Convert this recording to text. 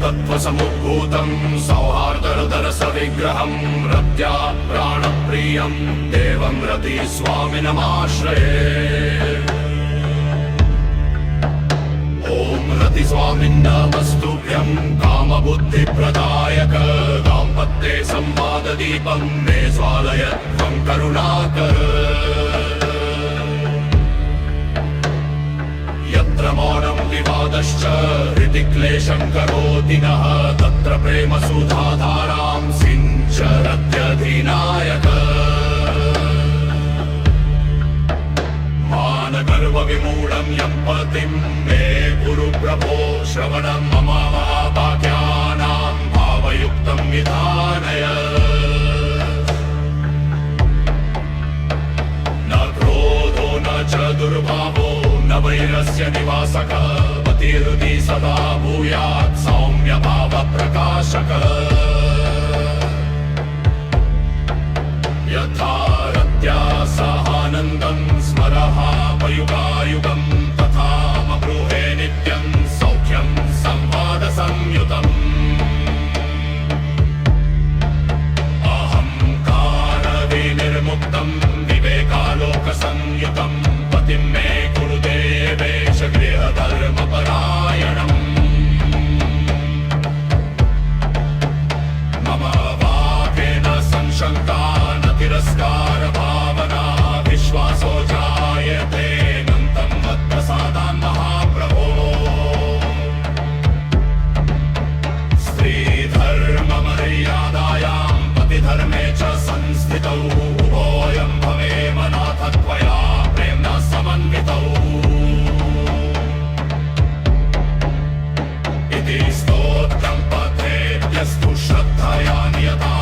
तत्त्वसमुद्भूतं सौहार्दरसविग्रहं रत्या प्राणप्रियं देवं रतिस्वामिनमाश्रये। ॐ रतिस्वामिन्नमस्तुभ्यं कामबुद्धिप्रदायक दाम्पत्ये संवाददीपं मे ज्वालय त्वं करुणाकर। यत्र मौनं विवादश्च हृदि क्लेशं करोति नः तत्र प्रेमसुधाधारां सिञ्चरत्यधिनायक। मानगर्वविमूढं यं पतिं मे कुरु प्रभो श्रवणं मम वाक्यानां भावयुक्तं विधानय। न क्रोधो न च दुर्भावो न वैरस्य निवासक पतिहृदि सदा भूयात् सौम्य भाव प्रकाशक। यथा रत्या सहानन्दं स्मरः पयुगायुगं तथा मगृहे नित्यं सौख्यं संवाद संयुतम्। अहंकार विनिर्मुक्तं विवेकालोक संयुतं पतिं मे कुरु देवेश गृहधर्मपरायणम्। मम वाकेन संशङ्का न तिरस्कार भावना विश्वासो जायते नन्तं मत्प्रसादान् महाप्रभो। स्त्रीधर्ममर्यादायां पतिधर्मे च संस्थितौ उभोऽयं भवेम नाथ त्वया प्रेम्णा समन्वितौ। इति स्तोत्रं पठेद्यस्तु श्रद्धया नियता